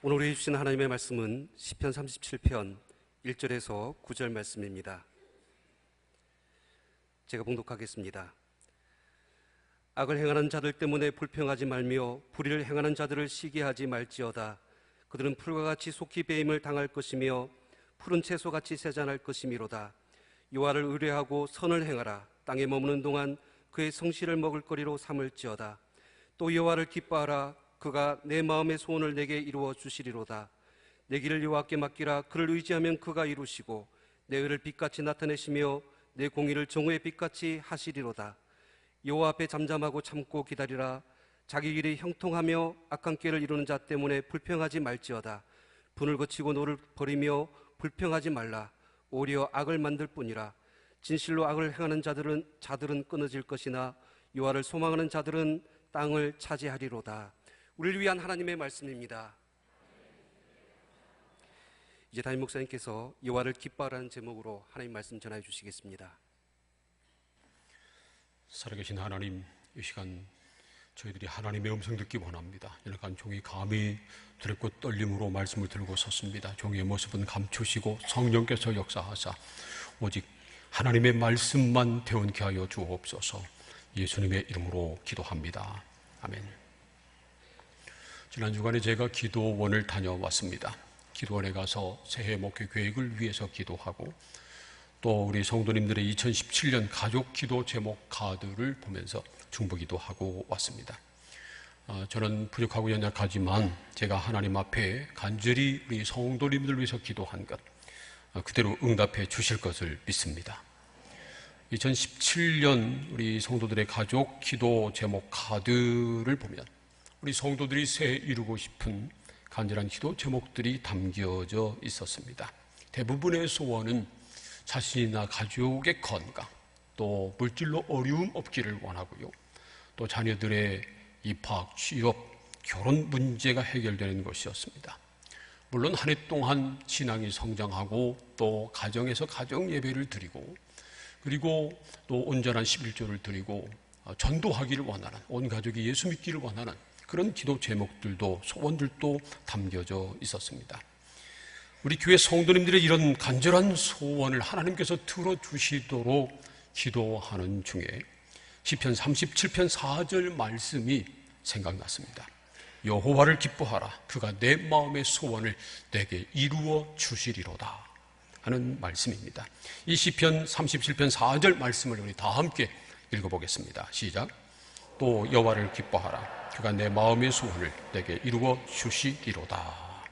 오늘 우리에게 주신 하나님의 말씀은 시편 37편 1절에서 9절 말씀입니다. 제가 봉독하겠습니다. 악을 행하는 자들 때문에 불평하지 말며 불의를 행하는 자들을 시기하지 말지어다. 그들은 풀과 같이 속히 배임을 당할 것이며 푸른 채소같이 세잔할 것이미로다. 여호와를 의뢰하고 선을 행하라. 땅에 머무는 동안 그의 성실을 먹을거리로 삼을지어다. 또 여호와를 기뻐하라. 그가 내 마음의 소원을 내게 이루어 주시리로다. 내 길을 여호와께 맡기라. 그를 의지하면 그가 이루시고 내 의를 빛같이 나타내시며 내 공의를 정오의 빛같이 하시리로다. 여호와 앞에 잠잠하고 참고 기다리라. 자기 길이 형통하며 악한 길을 이루는 자 때문에 불평하지 말지어다. 분을 거치고 노를 버리며 불평하지 말라. 오히려 악을 만들 뿐이라. 진실로 악을 행하는 자들은 끊어질 것이나 여호와를 소망하는 자들은 땅을 차지하리로다. 우리를 위한 하나님의 말씀입니다. 이제 담임 목사님께서 여호와를 기뻐하라는 제목으로 하나님 말씀 전해 주시겠습니다. 살아계신 하나님, 이 시간 저희들이 하나님의 음성 듣기 원합니다. 이렇게 종이 감히 두렵고 떨림으로 말씀을 들고 섰습니다. 종이의 모습은 감추시고 성령께서 역사하사 오직 하나님의 말씀만 대원케 하여 주옵소서. 예수님의 이름으로 기도합니다. 아멘. 지난 주간에 제가 기도원을 다녀왔습니다. 기도원에 가서 새해 목회 계획을 위해서 기도하고 또 우리 성도님들의 2017년 가족 기도 제목 카드를 보면서 중보기도 하고 왔습니다. 저는 부족하고 연약하지만 제가 하나님 앞에 간절히 우리 성도님들 위해서 기도한 것 그대로 응답해 주실 것을 믿습니다. 2017년 우리 성도들의 가족 기도 제목 카드를 보면 우리 성도들이 새해 이루고 싶은 간절한 기도 제목들이 담겨져 있었습니다. 대부분의 소원은 자신이나 가족의 건강, 또 물질로 어려움 없기를 원하고요. 또 자녀들의 입학, 취업, 결혼 문제가 해결되는 것이었습니다. 물론 한 해 동안 신앙이 성장하고 또 가정에서 가정 예배를 드리고 그리고 또 온전한 11조를 드리고 전도하기를 원하는, 온 가족이 예수 믿기를 원하는 그런 기도 제목들도 소원들도 담겨져 있었습니다. 우리 교회 성도님들의 이런 간절한 소원을 하나님께서 들어주시도록 기도하는 중에 시편 37편 4절 말씀이 생각났습니다. 여호와를 기뻐하라. 그가 내 마음의 소원을 내게 이루어 주시리로다 하는 말씀입니다. 이 시편 37편 4절 말씀을 우리 다 함께 읽어보겠습니다. 시작. 또 여호와를 기뻐하라. 그가 내 마음의 소원을 내게 이루어 주시리로다.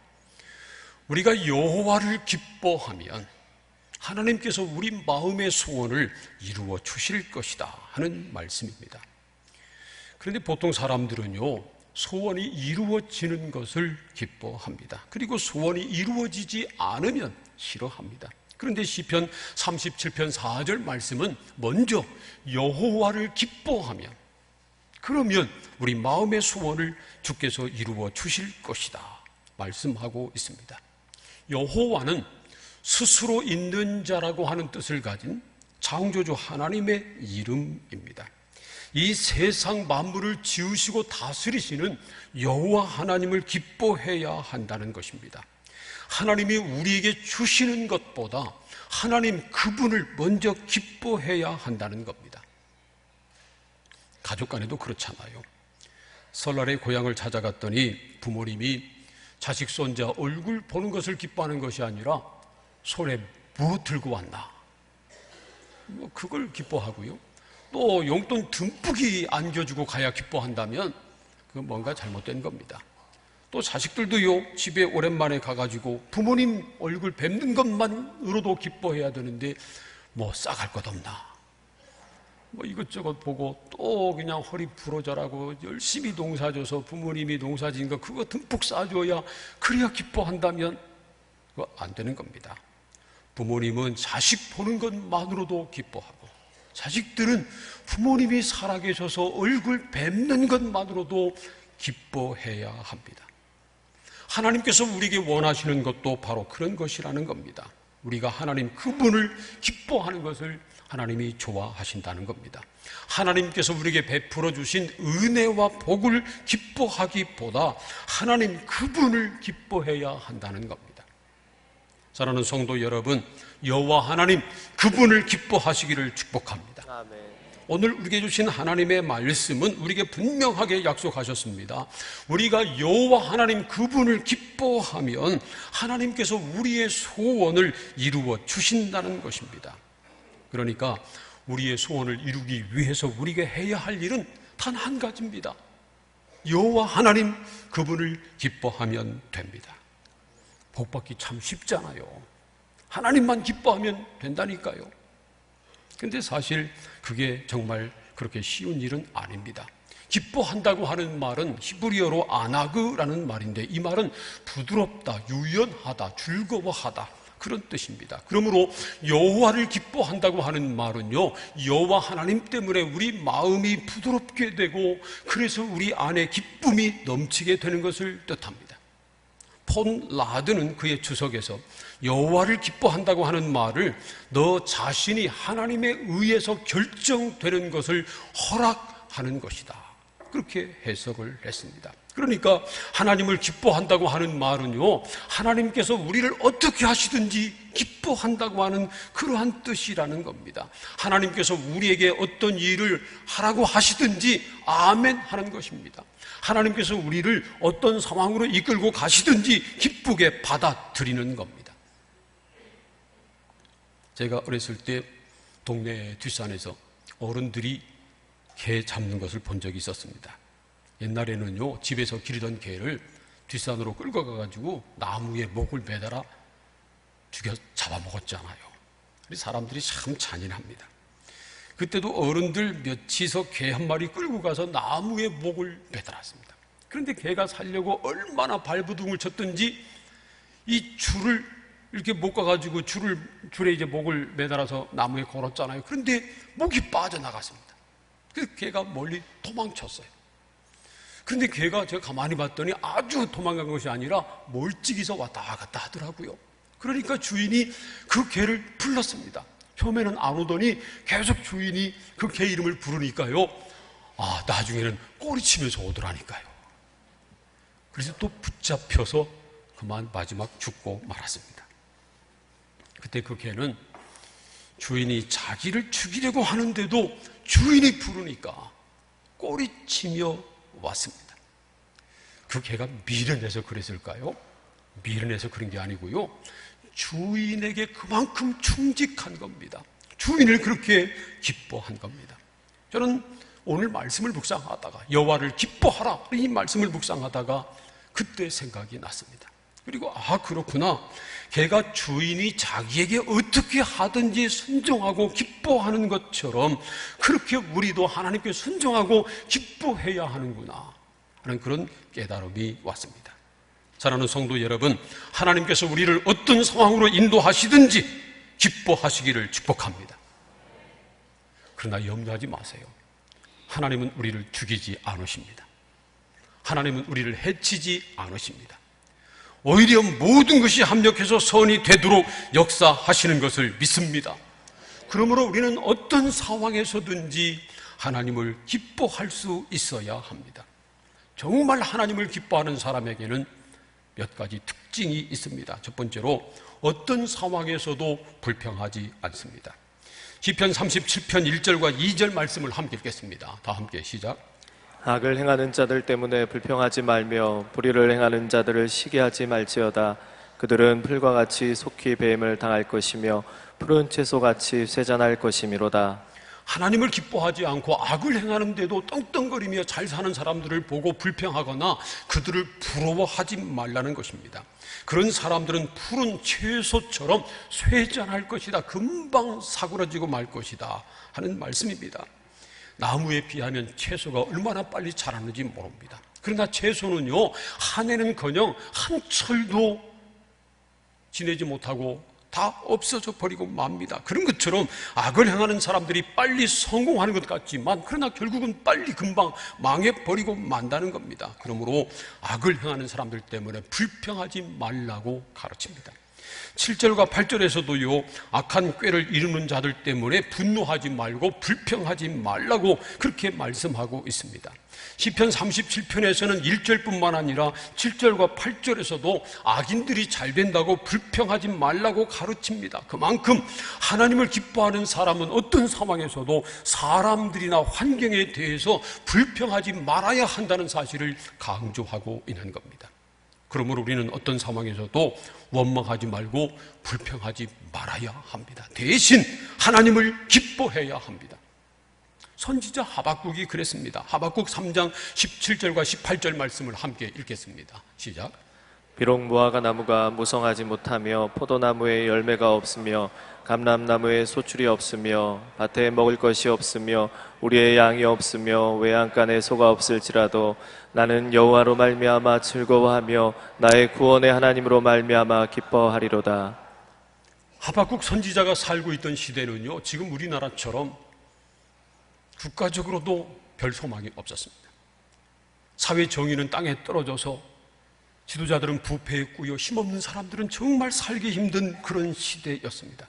우리가 여호와를 기뻐하면 하나님께서 우리 마음의 소원을 이루어 주실 것이다 하는 말씀입니다. 그런데 보통 사람들은요, 소원이 이루어지는 것을 기뻐합니다. 그리고 소원이 이루어지지 않으면 싫어합니다. 그런데 시편 37편 4절 말씀은 먼저 여호와를 기뻐하면, 그러면 우리 마음의 소원을 주께서 이루어 주실 것이다 말씀하고 있습니다. 여호와는 스스로 있는 자라고 하는 뜻을 가진 창조주 하나님의 이름입니다. 이 세상 만물을 지으시고 다스리시는 여호와 하나님을 기뻐해야 한다는 것입니다. 하나님이 우리에게 주시는 것보다 하나님 그분을 먼저 기뻐해야 한다는 겁니다. 가족 간에도 그렇잖아요. 설날에 고향을 찾아갔더니 부모님이 자식 손자 얼굴 보는 것을 기뻐하는 것이 아니라 손에 뭐 들고 왔나, 그걸 기뻐하고요. 또 용돈 듬뿍이 안겨주고 가야 기뻐한다면 그건 뭔가 잘못된 겁니다. 또 자식들도요, 집에 오랜만에 가가지고 부모님 얼굴 뵙는 것만으로도 기뻐해야 되는데 뭐 싸갈 것 없나, 뭐 이것저것 보고 또 그냥 허리 부러져라고 열심히 농사져서 부모님이 농사진 거 그거 듬뿍 싸줘야 그래야 기뻐한다면 그거 안 되는 겁니다. 부모님은 자식 보는 것만으로도 기뻐하고 자식들은 부모님이 살아계셔서 얼굴 뵙는 것만으로도 기뻐해야 합니다. 하나님께서 우리에게 원하시는 것도 바로 그런 것이라는 겁니다. 우리가 하나님 그분을 기뻐하는 것을 하나님이 좋아하신다는 겁니다. 하나님께서 우리에게 베풀어 주신 은혜와 복을 기뻐하기보다 하나님 그분을 기뻐해야 한다는 겁니다. 사랑하는 성도 여러분, 여호와 하나님 그분을 기뻐하시기를 축복합니다. 아멘. 오늘 우리에게 주신 하나님의 말씀은 우리에게 분명하게 약속하셨습니다. 우리가 여호와 하나님 그분을 기뻐하면 하나님께서 우리의 소원을 이루어 주신다는 것입니다. 그러니까 우리의 소원을 이루기 위해서 우리가 해야 할 일은 단 한 가지입니다. 여호와 하나님 그분을 기뻐하면 됩니다. 복받기 참 쉽잖아요. 하나님만 기뻐하면 된다니까요. 근데 사실 그게 정말 그렇게 쉬운 일은 아닙니다. 기뻐한다고 하는 말은 히브리어로 아나그라는 말인데 이 말은 부드럽다, 유연하다, 즐거워하다 그런 뜻입니다. 그러므로 여호와를 기뻐한다고 하는 말은요, 여호와 하나님 때문에 우리 마음이 부드럽게 되고 그래서 우리 안에 기쁨이 넘치게 되는 것을 뜻합니다. 폰 라드는 그의 주석에서 여호와를 기뻐한다고 하는 말을 너 자신이 하나님에 의해서 결정되는 것을 허락하는 것이다, 그렇게 해석을 했습니다. 그러니까 하나님을 기뻐한다고 하는 말은요, 하나님께서 우리를 어떻게 하시든지 기뻐한다고 하는 그러한 뜻이라는 겁니다. 하나님께서 우리에게 어떤 일을 하라고 하시든지 아멘 하는 것입니다. 하나님께서 우리를 어떤 상황으로 이끌고 가시든지 기쁘게 받아들이는 겁니다. 제가 어렸을 때 동네 뒷산에서 어른들이 개 잡는 것을 본 적이 있었습니다. 옛날에는요, 집에서 기르던 개를 뒷산으로 끌고 가가지고 나무에 목을 매달아 죽여 잡아먹었잖아요. 사람들이 참 잔인합니다. 그때도 어른들 몇이서 개 한 마리 끌고 가서 나무에 목을 매달았습니다. 그런데 개가 살려고 얼마나 발버둥을 쳤든지 이 줄을 이렇게 묶어가지고 줄에 이제 목을 매달아서 나무에 걸었잖아요. 그런데 목이 빠져나갔습니다. 그래서 개가 멀리 도망쳤어요. 그런데 개가 제가 가만히 봤더니 아주 도망간 것이 아니라 멀찍이서 왔다 갔다 하더라고요. 그러니까 주인이 그 개를 불렀습니다. 처음에는 안 오더니 계속 주인이 그 개 이름을 부르니까요, 나중에는 꼬리치면서 오더라니까요. 그래서 또 붙잡혀서 그만 마지막 죽고 말았습니다. 그때 그 개는 주인이 자기를 죽이려고 하는데도 주인이 부르니까 꼬리치며 왔습니다. 그 개가 미련해서 그랬을까요? 미련해서 그런 게 아니고요, 주인에게 그만큼 충직한 겁니다. 주인을 그렇게 기뻐한 겁니다. 저는 오늘 말씀을 묵상하다가 여호와를 기뻐하라 이 말씀을 묵상하다가 그때 생각이 났습니다. 그리고 그렇구나, 개가 주인이 자기에게 어떻게 하든지 순종하고 기뻐하는 것처럼 그렇게 우리도 하나님께 순종하고 기뻐해야 하는구나 하는 그런 깨달음이 왔습니다. 사랑하는 성도 여러분, 하나님께서 우리를 어떤 상황으로 인도하시든지 기뻐하시기를 축복합니다. 그러나 염려하지 마세요. 하나님은 우리를 죽이지 않으십니다. 하나님은 우리를 해치지 않으십니다. 오히려 모든 것이 합력해서 선이 되도록 역사하시는 것을 믿습니다. 그러므로 우리는 어떤 상황에서든지 하나님을 기뻐할 수 있어야 합니다. 정말 하나님을 기뻐하는 사람에게는 몇 가지 특징이 있습니다. 첫 번째로 어떤 상황에서도 불평하지 않습니다. 시편 37편 1절과 2절 말씀을 함께 읽겠습니다. 다 함께 시작. 악을 행하는 자들 때문에 불평하지 말며 불의를 행하는 자들을 시기하지 말지어다. 그들은 풀과 같이 속히 배임을 당할 것이며 푸른 채소같이 쇠잔할 것이미로다. 하나님을 기뻐하지 않고 악을 행하는데도 떵떵거리며 잘 사는 사람들을 보고 불평하거나 그들을 부러워하지 말라는 것입니다. 그런 사람들은 푸른 채소처럼 쇠잔할 것이다, 금방 사그러지고 말 것이다 하는 말씀입니다. 나무에 비하면 채소가 얼마나 빨리 자라는지 모릅니다. 그러나 채소는요, 한 해는커녕 한 철도 지내지 못하고 다 없어져 버리고 맙니다. 그런 것처럼 악을 행하는 사람들이 빨리 성공하는 것 같지만 그러나 결국은 빨리 금방 망해버리고 만다는 겁니다. 그러므로 악을 행하는 사람들 때문에 불평하지 말라고 가르칩니다. 7절과 8절에서도요, 악한 꾀를 이루는 자들 때문에 분노하지 말고 불평하지 말라고 그렇게 말씀하고 있습니다. 시편 37편에서는 1절뿐만 아니라 7절과 8절에서도 악인들이 잘 된다고 불평하지 말라고 가르칩니다. 그만큼 하나님을 기뻐하는 사람은 어떤 상황에서도 사람들이나 환경에 대해서 불평하지 말아야 한다는 사실을 강조하고 있는 겁니다. 그러므로 우리는 어떤 상황에서도 원망하지 말고 불평하지 말아야 합니다. 대신 하나님을 기뻐해야 합니다. 선지자 하박국이 그랬습니다. 하박국 3장 17절과 18절 말씀을 함께 읽겠습니다. 시작. 비록 무화과 나무가 무성하지 못하며 포도나무에 열매가 없으며 감람나무에 소출이 없으며 밭에 먹을 것이 없으며 우리의 양이 없으며 외양간에 소가 없을지라도 나는 여호와로 말미암아 즐거워하며 나의 구원의 하나님으로 말미암아 기뻐하리로다. 하박국 선지자가 살고 있던 시대는요, 지금 우리나라처럼 국가적으로도 별 소망이 없었습니다. 사회 정의는 땅에 떨어져서 지도자들은 부패했고요, 힘없는 사람들은 정말 살기 힘든 그런 시대였습니다.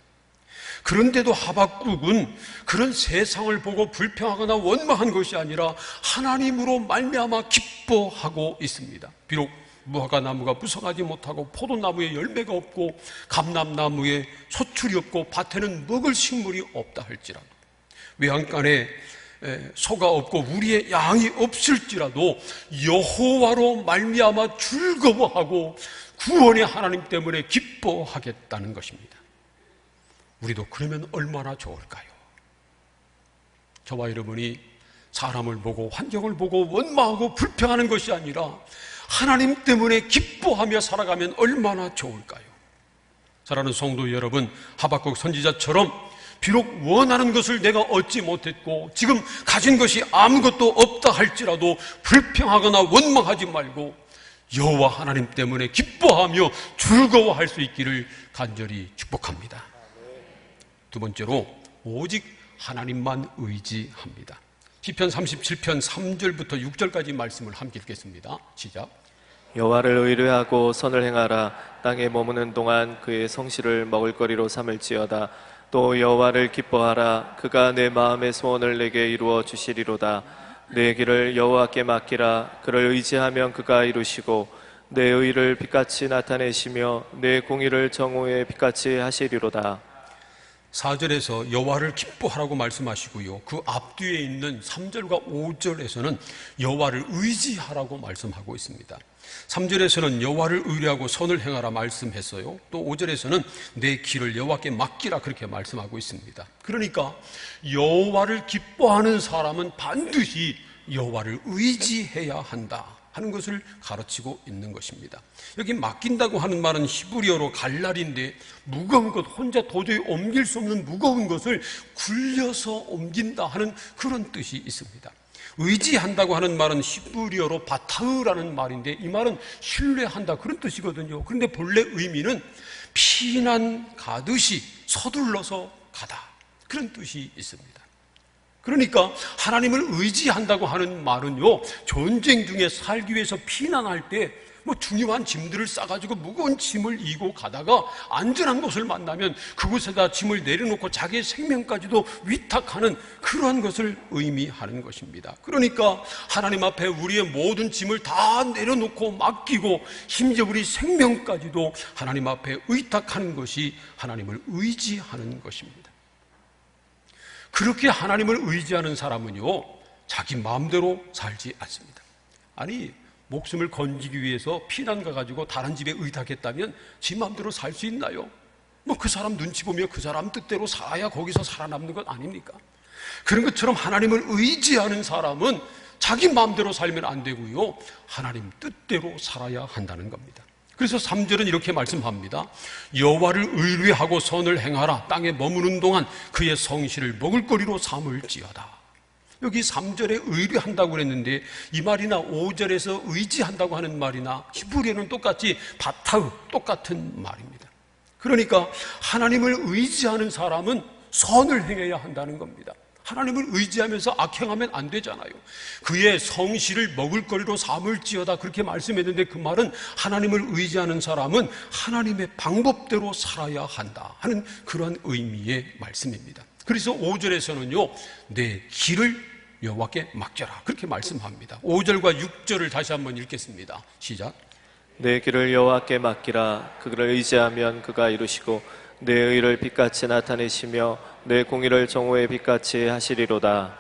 그런데도 하박국은 그런 세상을 보고 불평하거나 원망한 것이 아니라 하나님으로 말미암아 기뻐하고 있습니다. 비록 무화과 나무가 무성하지 못하고 포도나무에 열매가 없고 감람나무에 소출이 없고 밭에는 먹을 식물이 없다 할지라도, 외양간에 소가 없고 우리의 양이 없을지라도 여호와로 말미암아 즐거워하고 구원의 하나님 때문에 기뻐하겠다는 것입니다. 우리도 그러면 얼마나 좋을까요? 저와 여러분이 사람을 보고 환경을 보고 원망하고 불평하는 것이 아니라 하나님 때문에 기뻐하며 살아가면 얼마나 좋을까요? 사랑하는 성도 여러분, 하박국 선지자처럼 비록 원하는 것을 내가 얻지 못했고 지금 가진 것이 아무것도 없다 할지라도 불평하거나 원망하지 말고 여호와 하나님 때문에 기뻐하며 즐거워할 수 있기를 간절히 축복합니다. 두 번째로, 오직 하나님만 의지합니다. 시편 37편 3절부터 6절까지 말씀을 함께 읽겠습니다. 시작. 여호와를 의뢰하고 선을 행하라. 땅에 머무는 동안 그의 성실을 먹을거리로 삼을지어다. 또 여호와를 기뻐하라. 그가 내 마음의 소원을 내게 이루어 주시리로다. 내 길을 여호와께 맡기라. 그를 의지하면 그가 이루시고 내 의를 빛같이 나타내시며 내 공의를 정오의 빛같이 하시리로다. 4절에서 여호와를 기뻐하라고 말씀하시고요, 그 앞뒤에 있는 3절과 5절에서는 여호와를 의지하라고 말씀하고 있습니다. 3절에서는 여호와를 의뢰하고 선을 행하라 말씀했어요. 또 5절에서는 내 길을 여호와께 맡기라 그렇게 말씀하고 있습니다. 그러니까 여호와를 기뻐하는 사람은 반드시 여호와를 의지해야 한다 하는 것을 가르치고 있는 것입니다. 여기 맡긴다고 하는 말은 히브리어로 갈랄인데, 무거운 것, 혼자 도저히 옮길 수 없는 무거운 것을 굴려서 옮긴다 하는 그런 뜻이 있습니다. 의지한다고 하는 말은 히브리어로 바타흐라는 말인데, 이 말은 신뢰한다 그런 뜻이거든요. 그런데 본래 의미는 피난 가듯이 서둘러서 가다 그런 뜻이 있습니다. 그러니까 하나님을 의지한다고 하는 말은요, 전쟁 중에 살기 위해서 피난할 때 중요한 짐들을 싸가지고 무거운 짐을 이고 가다가 안전한 곳을 만나면 그곳에다 짐을 내려놓고 자기의 생명까지도 위탁하는 그러한 것을 의미하는 것입니다. 그러니까 하나님 앞에 우리의 모든 짐을 다 내려놓고 맡기고 심지어 우리 생명까지도 하나님 앞에 의탁하는 것이 하나님을 의지하는 것입니다. 그렇게 하나님을 의지하는 사람은요, 자기 마음대로 살지 않습니다. 아니, 목숨을 건지기 위해서 피난 가가지고 다른 집에 의탁했다면 지 마음대로 살 수 있나요? 그 사람 눈치 보며 그 사람 뜻대로 살아야 거기서 살아남는 것 아닙니까? 그런 것처럼 하나님을 의지하는 사람은 자기 마음대로 살면 안 되고요, 하나님 뜻대로 살아야 한다는 겁니다. 그래서 3절은 이렇게 말씀합니다. 여호와를 의뢰하고 선을 행하라. 땅에 머무는 동안 그의 성실을 먹을거리로 삼을지어다. 여기 3절에 의뢰한다고 그랬는데 이 말이나 5절에서 의지한다고 하는 말이나 히브리어는 똑같이 바타흐, 똑같은 말입니다. 그러니까 하나님을 의지하는 사람은 선을 행해야 한다는 겁니다. 하나님을 의지하면서 악행하면 안 되잖아요. 그의 성실을 먹을거리로 삼을지어다 그렇게 말씀했는데, 그 말은 하나님을 의지하는 사람은 하나님의 방법대로 살아야 한다 하는 그런 의미의 말씀입니다. 그래서 5절에서는요, 내 길을 여호와께 맡겨라 그렇게 말씀합니다. 5절과 6절을 다시 한번 읽겠습니다. 시작. 내 길을 여호와께 맡기라. 그를 의지하면 그가 이루시고 내 의를 빛같이 나타내시며 내 공의를 정오의 빛같이 하시리로다.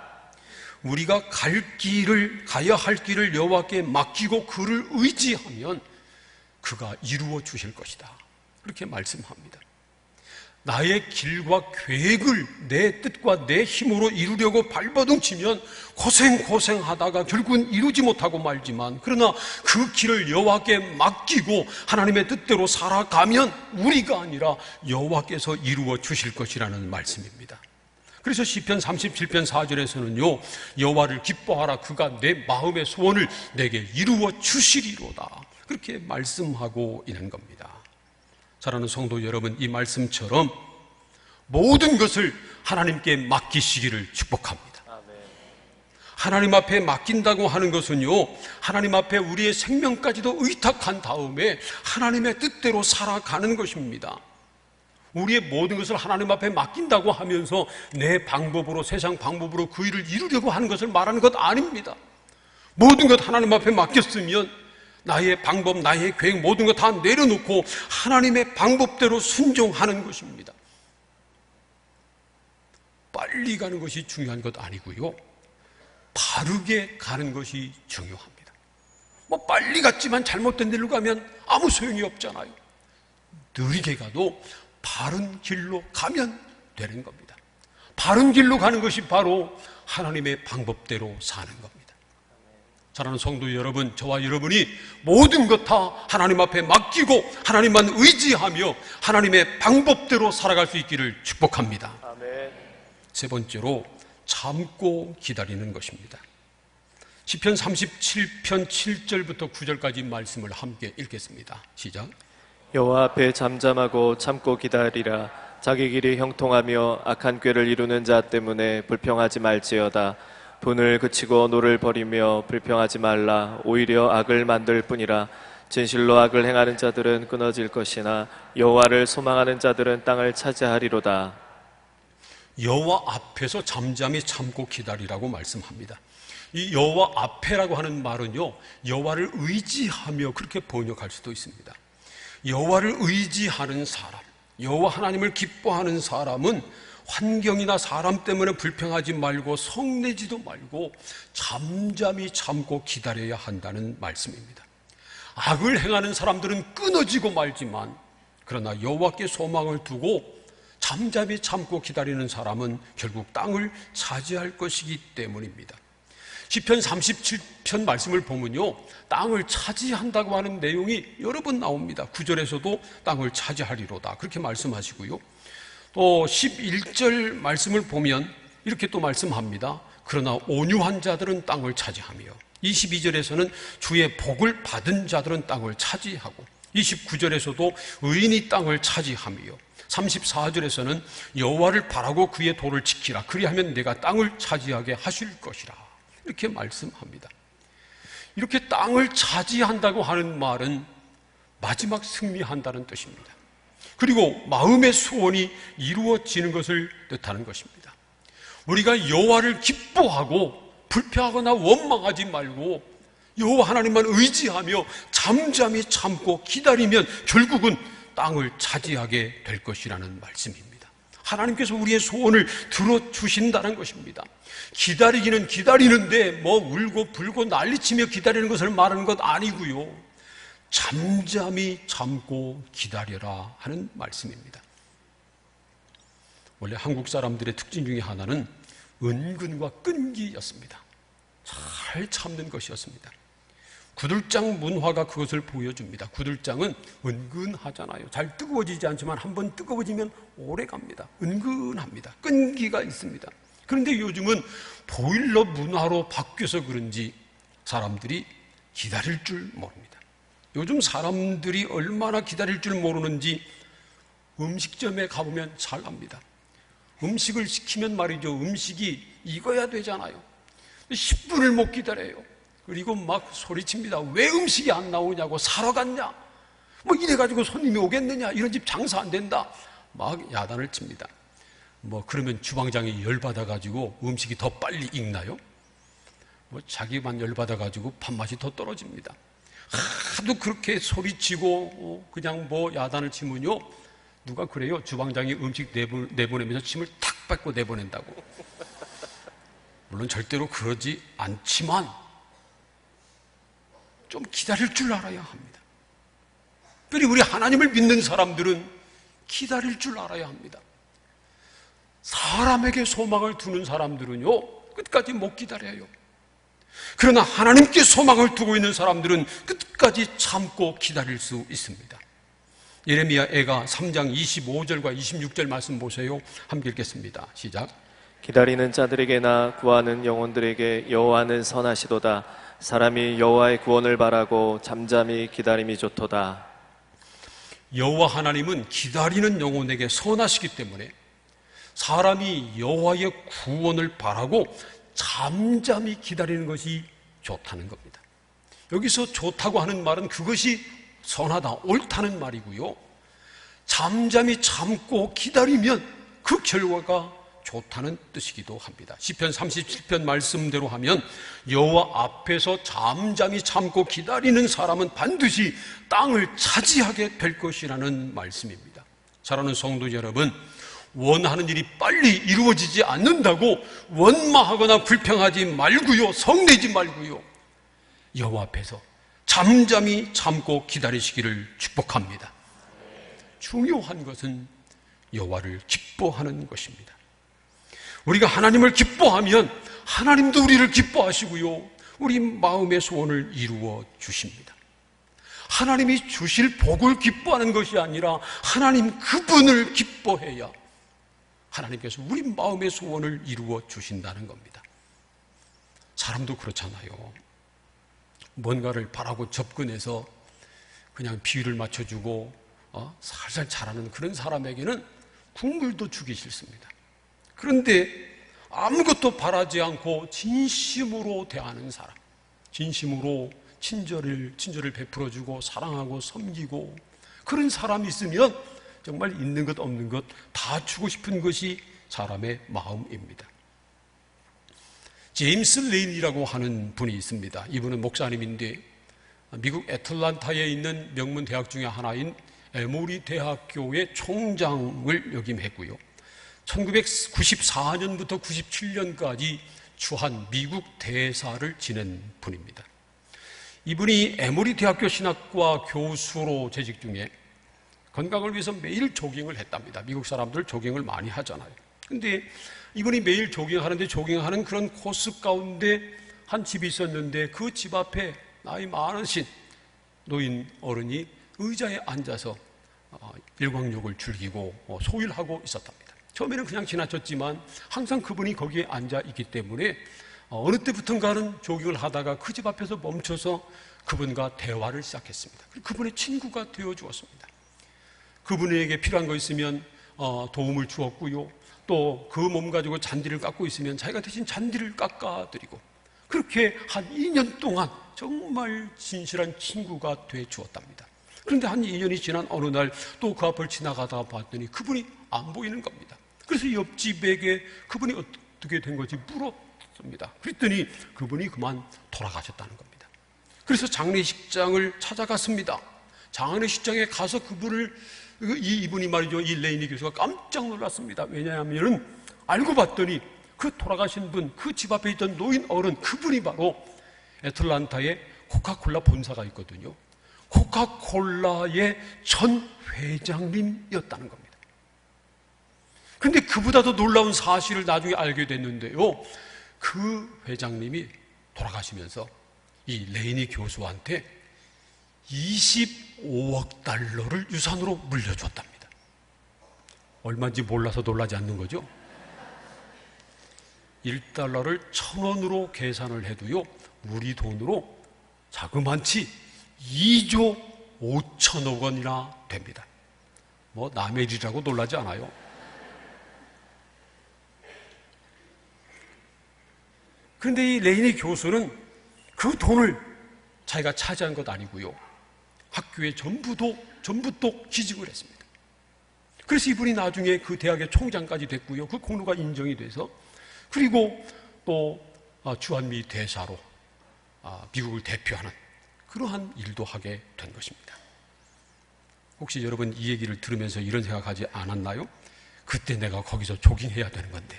우리가 가야 할 길을 여호와께 맡기고 그를 의지하면 그가 이루어 주실 것이다 그렇게 말씀합니다. 나의 길과 계획을 내 뜻과 내 힘으로 이루려고 발버둥치면 고생하다가 결국은 이루지 못하고 말지만, 그러나 그 길을 여호와께 맡기고 하나님의 뜻대로 살아가면 우리가 아니라 여호와께서 이루어 주실 것이라는 말씀입니다. 그래서 시편 37편 4절에서는요, 여호와를 기뻐하라. 그가 내 마음의 소원을 내게 이루어 주시리로다 그렇게 말씀하고 있는 겁니다. 사랑하는 성도 여러분, 이 말씀처럼 모든 것을 하나님께 맡기시기를 축복합니다. 하나님 앞에 맡긴다고 하는 것은요, 하나님 앞에 우리의 생명까지도 의탁한 다음에 하나님의 뜻대로 살아가는 것입니다. 우리의 모든 것을 하나님 앞에 맡긴다고 하면서 내 방법으로, 세상 방법으로 그 일을 이루려고 하는 것을 말하는 것 아닙니다. 모든 것 하나님 앞에 맡겼으면 나의 방법, 나의 계획 모든 것 다 내려놓고 하나님의 방법대로 순종하는 것입니다. 빨리 가는 것이 중요한 것 아니고요, 바르게 가는 것이 중요합니다. 빨리 갔지만 잘못된 데로 가면 아무 소용이 없잖아요. 느리게 가도 바른 길로 가면 되는 겁니다. 바른 길로 가는 것이 바로 하나님의 방법대로 사는 겁니다. 사랑하는 성도 여러분, 저와 여러분이 모든 것 다 하나님 앞에 맡기고 하나님만 의지하며 하나님의 방법대로 살아갈 수 있기를 축복합니다. 아멘. 세 번째로 참고 기다리는 것입니다. 시편 37편 7절부터 9절까지 말씀을 함께 읽겠습니다. 시작. 여호와 앞에 잠잠하고 참고 기다리라. 자기 길이 형통하며 악한 꾀를 이루는 자 때문에 불평하지 말지어다. 분을 그치고 노를 버리며 불평하지 말라. 오히려 악을 만들 뿐이라. 진실로 악을 행하는 자들은 끊어질 것이나 여호와를 소망하는 자들은 땅을 차지하리로다. 여호와 앞에서 잠잠히 참고 기다리라고 말씀합니다. 이 여호와 앞에라고 하는 말은요, 여호와를 의지하며 그렇게 번역할 수도 있습니다. 여호와를 의지하는 사람, 여호와 하나님을 기뻐하는 사람은 환경이나 사람 때문에 불평하지 말고 성내지도 말고 잠잠히 참고 기다려야 한다는 말씀입니다. 악을 행하는 사람들은 끊어지고 말지만, 그러나 여호와께 소망을 두고 잠잠히 참고 기다리는 사람은 결국 땅을 차지할 것이기 때문입니다. 시편 37편 말씀을 보면요, 땅을 차지한다고 하는 내용이 여러 번 나옵니다. 9절에서도 땅을 차지하리로다 그렇게 말씀하시고요, 또 11절 말씀을 보면 이렇게 또 말씀합니다. 그러나 온유한 자들은 땅을 차지하며, 22절에서는 주의 복을 받은 자들은 땅을 차지하고, 29절에서도 의인이 땅을 차지하며, 34절에서는 여호와를 바라고 그의 도를 지키라. 그리하면 내가 땅을 차지하게 하실 것이라 이렇게 말씀합니다. 이렇게 땅을 차지한다고 하는 말은 마지막 승리한다는 뜻입니다. 그리고 마음의 소원이 이루어지는 것을 뜻하는 것입니다. 우리가 여호와를 기뻐하고 불평하거나 원망하지 말고 여호와 하나님만 의지하며 잠잠히 참고 기다리면 결국은 땅을 차지하게 될 것이라는 말씀입니다. 하나님께서 우리의 소원을 들어주신다는 것입니다. 기다리기는 기다리는데 울고 불고 난리치며 기다리는 것을 말하는 것 아니고요, 잠잠히 참고 기다려라 하는 말씀입니다. 원래 한국 사람들의 특징 중에 하나는 은근과 끈기였습니다. 잘 참는 것이었습니다. 구들장 문화가 그것을 보여줍니다. 구들장은 은근하잖아요. 잘 뜨거워지지 않지만 한번 뜨거워지면 오래 갑니다. 은근합니다. 끈기가 있습니다. 그런데 요즘은 보일러 문화로 바뀌어서 그런지 사람들이 기다릴 줄 모릅니다. 요즘 사람들이 얼마나 기다릴 줄 모르는지 음식점에 가보면 잘 압니다. 음식을 시키면 말이죠, 음식이 익어야 되잖아요. 10분을 못 기다려요. 그리고 막 소리칩니다. 왜 음식이 안 나오냐고, 사러 갔냐? 뭐 이래가지고 손님이 오겠느냐? 이런 집 장사 안 된다. 막 야단을 칩니다. 뭐 그러면 주방장이 열받아가지고 음식이 더 빨리 익나요? 뭐 자기만 열받아가지고 밥맛이 더 떨어집니다. 하도 그렇게 소리치고 그냥 뭐 야단을 치면요, 누가 그래요? 주방장이 음식 내보내면서 침을 탁 뱉고 내보낸다고. 물론 절대로 그러지 않지만 좀 기다릴 줄 알아야 합니다. 특별히 우리 하나님을 믿는 사람들은 기다릴 줄 알아야 합니다. 사람에게 소망을 두는 사람들은요, 끝까지 못 기다려요. 그러나 하나님께 소망을 두고 있는 사람들은 끝까지 참고 기다릴 수 있습니다. 예레미야 애가 3장 25절과 26절 말씀 보세요. 함께 읽겠습니다. 시작. 기다리는 자들에게나 구하는 영혼들에게 여호와는 선하시도다. 사람이 여호와의 구원을 바라고 잠잠히 기다림이 좋도다. 여호와 하나님은 기다리는 영혼에게 선하시기 때문에 사람이 여호와의 구원을 바라고 잠잠히 기다리는 것이 좋다는 겁니다. 여기서 좋다고 하는 말은 그것이 선하다, 옳다는 말이고요. 잠잠히 참고 기다리면 그 결과가 좋다는 뜻이기도 합니다. 시편 37편 말씀대로 하면 여호와 앞에서 잠잠히 참고 기다리는 사람은 반드시 땅을 차지하게 될 것이라는 말씀입니다. 사랑하는 성도 여러분, 원하는 일이 빨리 이루어지지 않는다고 원망하거나 불평하지 말고요, 성내지 말고요, 여호와 앞에서 잠잠히 참고 기다리시기를 축복합니다. 중요한 것은 여호와를 기뻐하는 것입니다. 우리가 하나님을 기뻐하면 하나님도 우리를 기뻐하시고요, 우리 마음의 소원을 이루어 주십니다. 하나님이 주실 복을 기뻐하는 것이 아니라 하나님 그분을 기뻐해야 하나님께서 우리 마음의 소원을 이루어 주신다는 겁니다. 사람도 그렇잖아요. 뭔가를 바라고 접근해서 그냥 비율을 맞춰주고 살살 잘하는 그런 사람에게는 국물도 주기 싫습니다. 그런데 아무것도 바라지 않고 진심으로 대하는 사람, 진심으로 친절을 베풀어주고 사랑하고 섬기고 그런 사람이 있으면 정말 있는 것 없는 것 다 주고 싶은 것이 사람의 마음입니다. 제임스 레인이라고 하는 분이 있습니다. 이분은 목사님인데 미국 애틀란타에 있는 명문 대학 중에 하나인 에모리 대학교의 총장을 역임했고요, 1994년부터 97년까지 주한 미국 대사를 지낸 분입니다. 이분이 에모리 대학교 신학과 교수로 재직 중에 건강을 위해서 매일 조깅을 했답니다. 미국 사람들 조깅을 많이 하잖아요. 근데 이분이 매일 조깅하는데 조깅하는 그런 코스 가운데 한 집이 있었는데 그 집 앞에 나이 많으신 노인 어른이 의자에 앉아서 일광욕을 즐기고 소일하고 있었답니다. 처음에는 그냥 지나쳤지만 항상 그분이 거기에 앉아 있기 때문에 어느 때부턴가는 조깅을 하다가 그 집 앞에서 멈춰서 그분과 대화를 시작했습니다. 그분의 친구가 되어 주었습니다. 그분에게 필요한 거 있으면 도움을 주었고요, 또 그 몸 가지고 잔디를 깎고 있으면 자기가 대신 잔디를 깎아드리고, 그렇게 한 2년 동안 정말 진실한 친구가 돼 주었답니다. 그런데 한 2년이 지난 어느 날 또 그 앞을 지나가다 봤더니 그분이 안 보이는 겁니다. 그래서 옆집에게 그분이 어떻게 된 건지 물었습니다. 그랬더니 그분이 그만 돌아가셨다는 겁니다. 그래서 장례식장을 찾아갔습니다. 장례식장에 가서 이분이 말이죠, 이 레이니 교수가 깜짝 놀랐습니다. 왜냐하면 알고 봤더니 그 돌아가신 분, 그 집 앞에 있던 노인 어른, 그분이 바로 애틀란타에 코카콜라 본사가 있거든요. 코카콜라의 전 회장님이었다는 겁니다. 근데 그보다도 놀라운 사실을 나중에 알게 됐는데요, 그 회장님이 돌아가시면서 이 레이니 교수한테 25억 달러를 유산으로 물려줬답니다. 얼마인지 몰라서 놀라지 않는 거죠? 1달러를 1,000원으로 계산을 해도요, 우리 돈으로 자그만치 2조 5천억 원이나 됩니다. 뭐 남의 일이라고 놀라지 않아요. 그런데 이 레이니 교수는 그 돈을 자기가 차지한 것 아니고요, 학교에 전부 또 기증을 했습니다. 그래서 이분이 나중에 그 대학의 총장까지 됐고요, 그 공로가 인정이 돼서, 그리고 또 주한미 대사로 미국을 대표하는 그러한 일도 하게 된 것입니다. 혹시 여러분 이 얘기를 들으면서 이런 생각하지 않았나요? 그때 내가 거기서 조깅해야 되는 건데.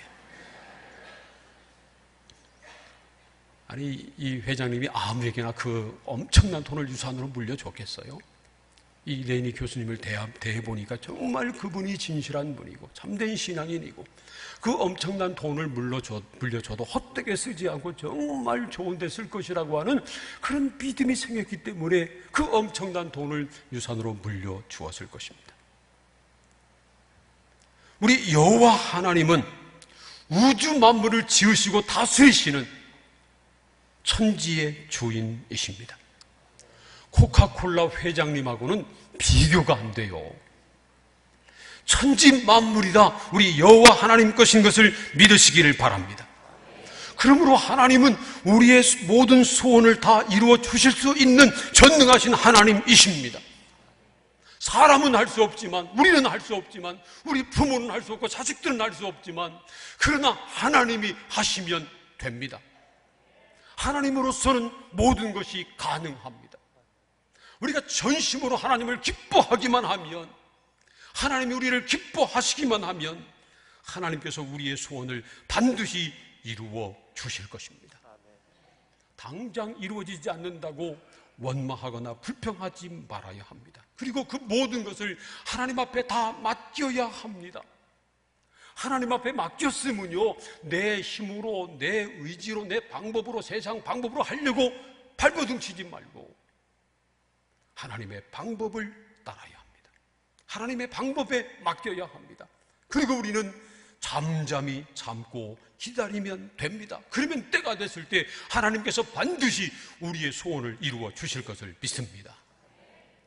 아니, 이 회장님이 아무에게나 그 엄청난 돈을 유산으로 물려줬겠어요? 이 레이니 교수님을 대해보니까 정말 그분이 진실한 분이고 참된 신앙인이고, 그 엄청난 돈을 물려줘도 헛되게 쓰지 않고 정말 좋은 데 쓸 것이라고 하는 그런 믿음이 생겼기 때문에 그 엄청난 돈을 유산으로 물려주었을 것입니다. 우리 여호와 하나님은 우주 만물을 지으시고 다스리시는 천지의 주인이십니다. 코카콜라 회장님하고는 비교가 안 돼요. 천지 만물이 다 우리 여호와 하나님 것인 것을 믿으시기를 바랍니다. 그러므로 하나님은 우리의 모든 소원을 다 이루어 주실 수 있는 전능하신 하나님이십니다. 사람은 할 수 없지만, 우리는 할 수 없지만, 우리 부모는 할 수 없고 자식들은 할 수 없지만, 그러나 하나님이 하시면 됩니다. 하나님으로서는 모든 것이 가능합니다. 우리가 전심으로 하나님을 기뻐하기만 하면, 하나님이 우리를 기뻐하시기만 하면 하나님께서 우리의 소원을 반드시 이루어 주실 것입니다. 당장 이루어지지 않는다고 원망하거나 불평하지 말아야 합니다. 그리고 그 모든 것을 하나님 앞에 다 맡겨야 합니다. 하나님 앞에 맡겼으면요, 내 힘으로, 내 의지로, 내 방법으로, 세상 방법으로 하려고 발버둥치지 말고 하나님의 방법을 따라야 합니다. 하나님의 방법에 맡겨야 합니다. 그리고 우리는 잠잠히 참고 기다리면 됩니다. 그러면 때가 됐을 때 하나님께서 반드시 우리의 소원을 이루어 주실 것을 믿습니다.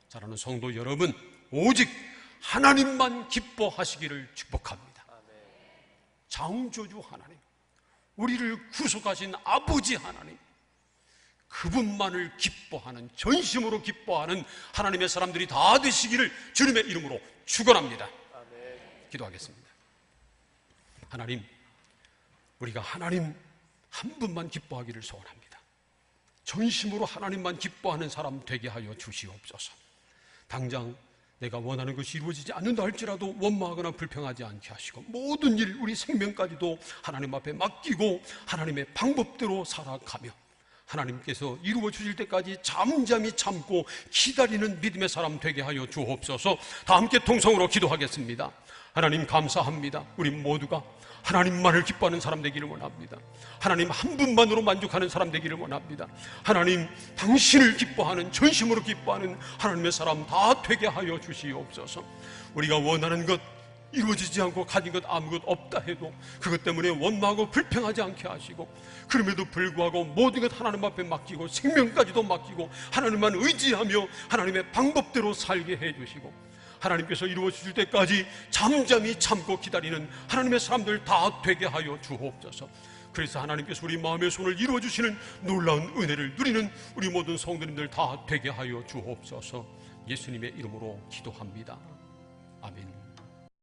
사랑하는 성도 여러분, 오직 하나님만 기뻐하시기를 축복합니다. 창조주 하나님, 우리를 구속하신 아버지 하나님, 그분만을 기뻐하는, 전심으로 기뻐하는 하나님의 사람들이 다 되시기를 주님의 이름으로 축원합니다. 기도하겠습니다. 하나님, 우리가 하나님 한 분만 기뻐하기를 소원합니다. 전심으로 하나님만 기뻐하는 사람 되게 하여 주시옵소서. 당장 내가 원하는 것이 이루어지지 않는다 할지라도 원망하거나 불평하지 않게 하시고, 모든 일, 우리 생명까지도 하나님 앞에 맡기고 하나님의 방법대로 살아가며 하나님께서 이루어 주실 때까지 잠잠히 참고 기다리는 믿음의 사람 되게 하여 주옵소서. 다 함께 통성으로 기도하겠습니다. 하나님 감사합니다. 우리 모두가 하나님만을 기뻐하는 사람 되기를 원합니다. 하나님 한 분만으로 만족하는 사람 되기를 원합니다. 하나님, 당신을 기뻐하는, 전심으로 기뻐하는 하나님의 사람 다 되게 하여 주시옵소서. 우리가 원하는 것 이루어지지 않고 가진 것 아무것 없다 해도 그것 때문에 원망하고 불평하지 않게 하시고, 그럼에도 불구하고 모든 것 하나님 앞에 맡기고 생명까지도 맡기고 하나님만 의지하며 하나님의 방법대로 살게 해주시고, 하나님께서 이루어 주실 때까지 잠잠히 참고 기다리는 하나님의 사람들 다 되게 하여 주옵소서. 그래서 하나님께서 우리 마음의 손을 이루어 주시는 놀라운 은혜를 누리는 우리 모든 성도님들 다 되게 하여 주옵소서. 예수님의 이름으로 기도합니다. 아멘.